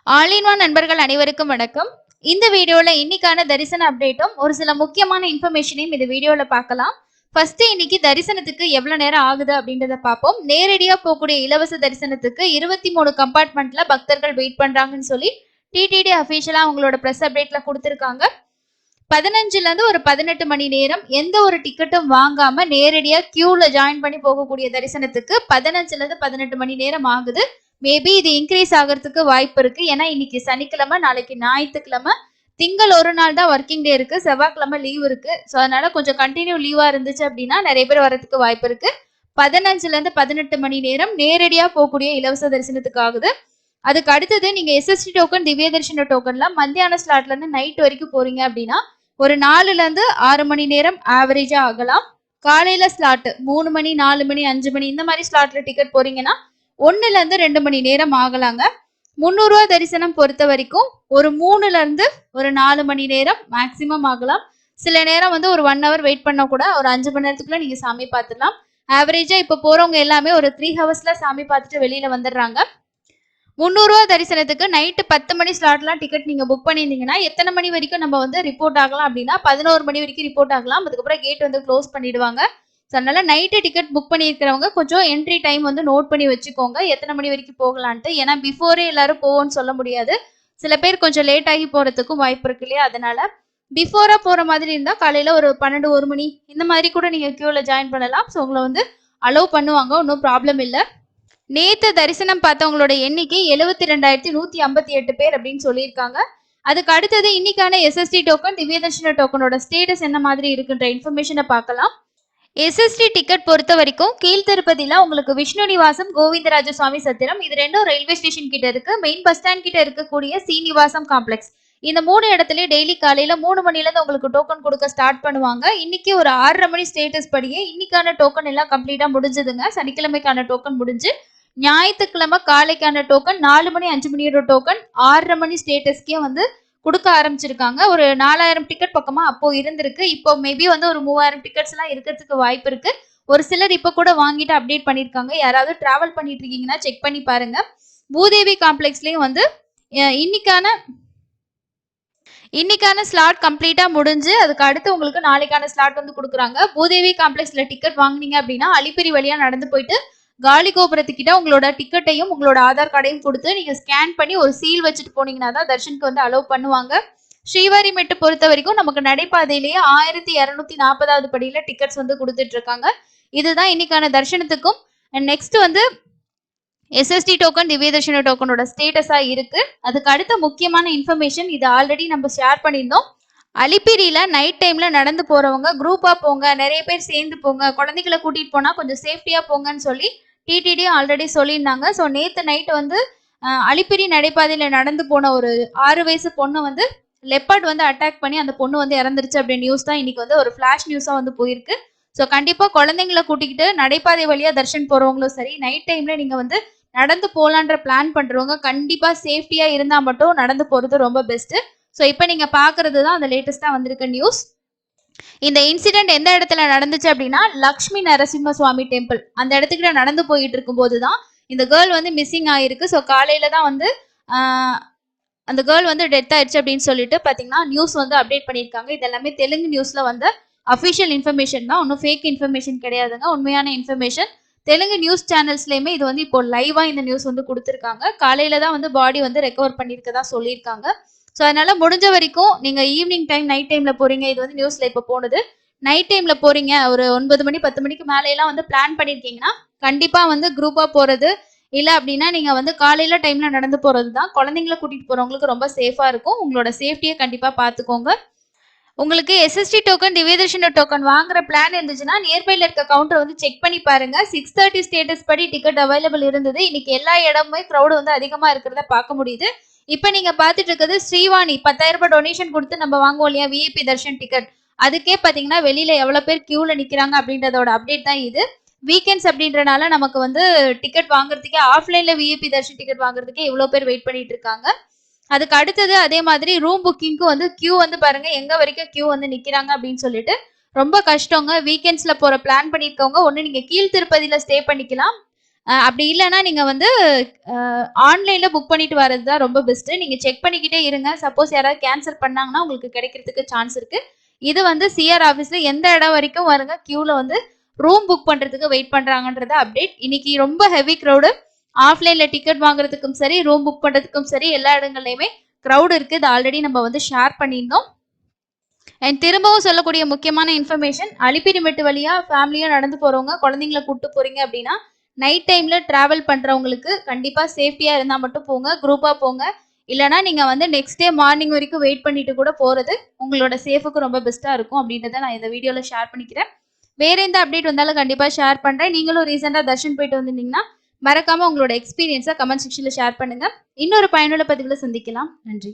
All in one நண்பர்கள் அனைவருக்கும் வணக்கம். இந்த வீடியோல இன்னைக்கான தரிசன அப்டேட்டும் ஒரு சில முக்கியமான இன்ஃபர்மேஷனையும் இந்த வீடியோல பார்க்கலாம். ஃபர்ஸ்ட் இன்னைக்கு தரிசனத்துக்கு எவ்வளவு நேரம் ஆகுது அப்படின்றத பார்ப்போம். நேரடியா போகக்கூடிய இலவச தரிசனத்துக்கு 23 கம்பார்ட்மெண்ட்ல பக்தர்கள் வெயிட் பண்றாங்கன்னு சொல்லி டிடிடி அபிஷியலா அவங்களோட பிரஸ் அப்டேட்ல கொடுத்திருக்காங்க. 15ல இருந்து ஒரு 18 மணி நேரம் எந்த ஒரு டிக்கெட்டும் வாங்காம நேரடியா கியூல ஜாயின் பண்ணி போகக்கூடிய தரிசனத்துக்கு 15ல இருந்து 18 மணி நேரம் ஆகுது. மேபி இது இன்க்ரீஸ் ஆகிறதுக்கு வாய்ப்பு இருக்கு. ஏன்னா இன்னைக்கு சனிக்கிழமை, நாளைக்கு ஞாயிற்றுக்கிழமை, திங்கள் ஒரு நாள் தான் ஒர்க்கிங் டே இருக்கு, செவ்வாய்க்கிழமை லீவ் இருக்கு. ஸோ அதனால கொஞ்சம் கண்டினியூ லீவா இருந்துச்சு அப்படின்னா நிறைய பேர் வரதுக்கு வாய்ப்பு இருக்கு. 15ல இருந்து 18 மணி நேரம் நேரடியா போகக்கூடிய இலவச தரிசனத்துக்கு ஆகுது. அதுக்கு அடுத்தது நீங்க எஸ்எஸ்டி டோக்கன், திவ்ய தரிசன டோக்கன்ல மத்தியான ஸ்லாட்ல இருந்து நைட் வரைக்கும் போறீங்க அப்படின்னா ஒரு 4ல இருந்து 6 மணி நேரம் ஆவரேஜா ஆகலாம். காலையில ஸ்லாட் 3 மணி, 4 மணி, 5 மணி இந்த மாதிரி ஸ்லாட்ல டிக்கெட் போறீங்கன்னா 1ல இருந்து 2 மணி நேரம் ஆகலாங்க. 300 ரூபா தரிசனம் பொறுத்த வரைக்கும் ஒரு 3ல இருந்து ஒரு 4 மணி நேரம் மேக்சிமம் ஆகலாம். சில நேரம் வந்து ஒரு 1 ஹவர் வெயிட் பண்ண கூட ஒரு 5 மணி நேரத்துக்குள்ள நீங்க சாமி பார்த்துடலாம். ஆவரேஜா இப்ப போறவங்க எல்லாமே ஒரு 3 ஹவர்ஸ்ல சாமி பார்த்துட்டு வெளியில வந்துடுறாங்க. 300 ரூபா தரிசனத்துக்கு நைட்டு 10 மணி ஸ்லாட்லாம் டிக்கெட் நீங்க புக் பண்ணியிருந்தீங்கன்னா எத்தனை மணி வரைக்கும் நம்ம வந்து ரிப்போர்ட் ஆகலாம் அப்படின்னா 11 மணி வரைக்கும் ரிப்போர்ட் ஆகலாம். அதுக்கப்புறம் கேட் வந்து க்ளோஸ் பண்ணிடுவாங்க. ஸோ அதனால நைட்டு டிக்கெட் புக் பண்ணியிருக்கிறவங்க கொஞ்சம் என்ட்ரி டைம் வந்து நோட் பண்ணி வச்சுக்கோங்க, எத்தனை மணி வரைக்கும் போகலான்ட்டு. ஏன்னா பிஃபோரே எல்லாரும் போவோம்னு சொல்ல முடியாது. சில பேர் கொஞ்சம் லேட் ஆகி போறதுக்கும் வாய்ப்பு இருக்கு இல்லையா? அதனால பிஃபோரா போற மாதிரி இருந்தா காலையில ஒரு 12 1 மணி இந்த மாதிரி கூட நீங்க கியூல ஜாயின் பண்ணலாம். ஸோ உங்களை வந்து அலோவ் பண்ணுவாங்க, ஒன்றும் ப்ராப்ளம் இல்லை. நேத்து தரிசனம் பார்த்தவங்களோட எண்ணிக்கை 72,158 பேர் அப்படின்னு சொல்லியிருக்காங்க. அதுக்கு அடுத்தது இன்னைக்கான எஸ்எஸ்டி டோக்கன், திவ்ய தரிசன டோக்கனோட ஸ்டேட்டஸ் என்ன மாதிரி இருக்குன்ற இன்ஃபர்மேஷனை பார்க்கலாம். எஸ்எஸ்டி டிக்கெட் பொறுத்த வரைக்கும் கீழ்த்திருப்பதில உங்களுக்கு விஷ்ணு நிவாசம், கோவிந்தராஜ சுவாமி சத்திரம் இது ரெண்டும் ரயில்வே ஸ்டேஷன் கிட்ட இருக்கு. மெயின் பஸ் ஸ்டாண்ட் கிட்ட இருக்கக்கூடிய சீனிவாசம் காம்ப்ளெக்ஸ் இந்த 3 இடத்துலயே டெய்லி காலையில 3 மணில இருந்து உங்களுக்கு டோக்கன் கொடுக்க ஸ்டார்ட் பண்ணுவாங்க. இன்னைக்கு ஒரு 6:30 மணி ஸ்டேட்டஸ் படியே இன்னைக்கான டோக்கன் எல்லாம் கம்ப்ளீட்டா முடிஞ்சதுங்க. சனிக்கிழமைக்கான டோக்கன் முடிஞ்சு ஞாயிற்றுக்கிழமை காலைக்கான டோக்கன் 4 மணி 5 மணியோட டோக்கன் 6:30 மணி ஸ்டேட்டஸ்க்கே வந்து கொடுக்க ஆரம்பிச்சிருக்காங்க. ஒரு 4000 டிக்கெட் பக்கமா அப்போ இருந்திருக்கு. இப்போ மேபி வந்து ஒரு 3000 டிக்கெட்ஸ் எல்லாம் இருக்கிறதுக்கு வாய்ப்பு இருக்கு. ஒரு சிலர் இப்ப கூட வாங்கிட்டு அப்டேட் பண்ணிருக்காங்க. யாராவது டிராவல் பண்ணிட்டு இருக்கீங்கன்னா செக் பண்ணி பாருங்க. பூதேவி காம்ப்ளெக்ஸ்லயும் வந்து இன்னைக்கான ஸ்லாட் கம்ப்ளீட்டா முடிஞ்சு அதுக்கு அடுத்து உங்களுக்கு நாளைக்கான ஸ்லாட் வந்து கொடுக்குறாங்க. பூதேவி காம்ப்ளெக்ஸ்ல டிக்கெட் வாங்கினீங்க அப்படின்னா அலிப்பிரி வழியா நடந்து போயிட்டு காலி கோபுரத்துக்கிட்ட உங்களோட டிக்கெட்டையும் உங்களோட ஆதார் கார்டையும் கொடுத்து நீங்க ஸ்கேன் பண்ணி ஒரு சீல் வச்சுட்டு போனீங்கன்னா தான் தர்ஷனுக்கு வந்து அலோவ் பண்ணுவாங்க. ஸ்ரீவாரிமெட்டு பொறுத்த வரைக்கும் நமக்கு நடைபாதையிலேயே 1240வது படியில டிக்கெட்ஸ் வந்து கொடுத்துட்டு இருக்காங்க. இதுதான் இன்னைக்கான தர்ஷனத்துக்கும் நெக்ஸ்ட் வந்து எஸ்எஸ்டி டோக்கன், திவ்ய தரிசன டோக்கனோட ஸ்டேட்டஸா இருக்கு. அதுக்கு அடுத்த முக்கியமான இன்ஃபர்மேஷன் இது ஆல்ரெடி நம்ம ஷேர் பண்ணியிருந்தோம். அலிப்பிரியில நைட் டைம்ல நடந்து போறவங்க குரூப்பா போங்க, நிறைய பேர் சேர்ந்து போங்க, குழந்தைகளை கூட்டிட்டு போனா கொஞ்சம் சேஃப்டியா போங்கன்னு சொல்லி டிடிடி ஆல்ரெடி சொல்லியிருந்தாங்க. ஸோ நேற்று நைட் வந்து அலிப்பிரி நடைபாதையில நடந்து போன ஒரு 6 வயசு பொண்ணு வந்து லெப்பர்ட் வந்து அட்டாக் பண்ணி அந்த பொண்ணு வந்து இறந்துருச்சு அப்படின்னு நியூஸ் தான் இன்னைக்கு வந்து ஒரு ஃபிளாஷ் நியூஸா வந்து போயிருக்கு. ஸோ கண்டிப்பா குழந்தைங்களை கூட்டிக்கிட்டு நடைபாதை வழியா தர்ஷன் போறவங்களும் சரி, நைட் டைம்ல நீங்க வந்து நடந்து போலான்ற பிளான் பண்றவங்க கண்டிப்பா சேஃப்டியா இருந்தா மட்டும் நடந்து போறது ரொம்ப பெஸ்ட். ஸோ இப்போ நீங்க பாக்குறது தான் அந்த லேட்டஸ்டா வந்திருக்க நியூஸ். இந்த இன்சிடென்ட் எந்த இடத்துல நடந்துச்சு அப்படின்னா லக்ஷ்மி நரசிம்ம சுவாமி டெம்பிள் அந்த இடத்துக்கிட்ட நடந்து போயிட்டு இருக்கும் போதுதான் இந்த கேர்ள் வந்து மிஸ்ஸிங் ஆயிருக்கு. ஸோ காலையில தான் வந்து அந்த கேர்ள் வந்து டெத் ஆயிடுச்சு அப்படின்னு சொல்லிட்டு பாத்தீங்கன்னா நியூஸ் வந்து அப்டேட் பண்ணியிருக்காங்க. இது எல்லாமே தெலுங்கு நியூஸ்ல வந்து அஃபிஷியல் இன்ஃபர்மேஷன் தான், ஒன்றும் ஃபேக் இன்ஃபர்மேஷன் கிடையாதுங்க, உண்மையான இன்ஃபர்மேஷன். தெலுங்கு நியூஸ் சேனல்ஸ்லயுமே இது வந்து இப்போ லைவா இந்த நியூஸ் வந்து கொடுத்துருக்காங்க. காலையில தான் வந்து பாடி வந்து ரெக்கவர் பண்ணியிருக்கதா சொல்லியிருக்காங்க. ஸோ அதனால முடிஞ்ச வரைக்கும் நீங்க ஈவினிங் டைம், நைட் டைம்ல போறீங்க, இது வந்து நியூஸ்ல இப்போ போனது. நைட் டைம்ல போறீங்க, ஒரு 9 மணி 10 மணிக்கு மேலே எல்லாம் வந்து பிளான் பண்ணிருக்கீங்கன்னா கண்டிப்பா வந்து குரூப்பா போறது இல்ல அப்படின்னா நீங்க வந்து காலையில டைம்ல நடந்து போறது தான் குழந்தைங்களை கூட்டிட்டு போறவங்களுக்கு ரொம்ப சேஃபா இருக்கும். உங்களோட சேஃப்டியை கண்டிப்பா பாத்துக்கோங்க. உங்களுக்கு எஸ்எஸ்டி டோக்கன், திவ்ய தரிசன டோக்கன் வாங்குற பிளான் இருந்துச்சுன்னா நியர்பைல இருக்க கவுண்டர் வந்து செக் பண்ணி பாருங்க. 6:30 ஸ்டேட்டஸ் படி டிக்கெட் அவைலபிள் இருந்தது. இன்னைக்கு எல்லா இடமுமே க்ரௌட் வந்து அதிகமா இருக்கிறத பார்க்க முடியுது. இப்ப நீங்க பாத்துட்டு இருக்கிறது ஸ்ரீவாணி 10,000 ரூபாய் டொனேஷன் கொடுத்து நம்ம வாங்குவோம் இல்லையா விஐபி தர்ஷன் டிக்கெட், அதுக்கே பாத்தீங்கன்னா வெளியில எவ்வளவு பேர் கியூல நிக்கிறாங்க அப்படின்றதோட அப்டேட் தான் இது. வீக்கெண்ட்ஸ் அப்படின்றனால நமக்கு வந்து டிக்கெட் வாங்குறதுக்கே ஆஃப்லைன்ல விஐபி தர்ஷன் டிக்கெட் வாங்குறதுக்கே இவ்வளவு பேர் வெயிட் பண்ணிட்டு இருக்காங்க. அதுக்கு அடுத்தது அதே மாதிரி ரூம் புக்கிங்க்கு வந்து கியூ வந்து பாருங்க எங்க வரைக்கும் கியூ வந்து நிக்கிறாங்க அப்படின்னு சொல்லிட்டு ரொம்ப கஷ்டங்க. வீக்கெண்ட்ஸ்ல போற பிளான் பண்ணிருக்கவங்க ஒண்ணு நீங்க கீழ் திருப்பதியில ஸ்டே பண்ணிக்கலாம், அப்படி இல்லைன்னா நீங்க வந்து ஆன்லைன்ல புக் பண்ணிட்டு வர்றது தான் ரொம்ப பெஸ்ட். நீங்க செக் பண்ணிக்கிட்டே இருங்க. சப்போஸ் யாராவது கேன்சல் பண்ணாங்கன்னா உங்களுக்கு கிடைக்கிறதுக்கு சான்ஸ் இருக்கு. இது வந்து சிஆர் ஆஃபீஸ்ல எந்த இடம் வரைக்கும் வருங்க கியூல வந்து ரூம் புக் பண்றதுக்கு வெயிட் பண்றாங்கன்றத அப்டேட். இன்னைக்கு ரொம்ப ஹெவி க்ரௌடு. ஆஃப்லைன்ல டிக்கெட் வாங்குறதுக்கும் சரி, ரூம் புக் பண்றதுக்கும் சரி, எல்லா இடங்கள்லயுமே க்ரௌட் இருக்கு. இது ஆல்ரெடி நம்ம வந்து ஷேர் பண்ணியிருந்தோம். அண்ட் திரும்பவும் சொல்லக்கூடிய முக்கியமான இன்ஃபர்மேஷன், அலிப்பிரிமெட்டு வழியா ஃபேமிலியா நடந்து போறவங்க, குழந்தைங்கள கூட்டு போறீங்க அப்படின்னா, நைட் டைம்ல டிராவல் பண்றவங்களுக்கு கண்டிப்பா சேஃப்டியா இருந்தா மட்டும் போங்க. குரூப்பா போங்க. இல்லனா நீங்க வந்து நெக்ஸ்ட் டே மார்னிங் வரைக்கும் வெயிட் பண்ணிட்டு கூட போறது உங்களோட சேஃப்க்கு ரொம்ப பெஸ்ட்டா இருக்கும் அப்படின்றத நான் இந்த வீடியோல ஷேர் பண்ணிக்கிறேன். வேற எந்த அப்டேட் வந்தாலும் கண்டிப்பா ஷேர் பண்றேன். நீங்களும் ரீசெண்டா தர்ஷன் போயிட்டு வந்திருந்தீங்கன்னா, மறக்காம உங்களோட எக்ஸ்பீரியன்ஸ கமெண்ட் செக்ஷன்ல ஷேர் பண்ணுங்க. இன்னொரு பயனுள்ள பதிவுல சந்திக்கலாம். நன்றி.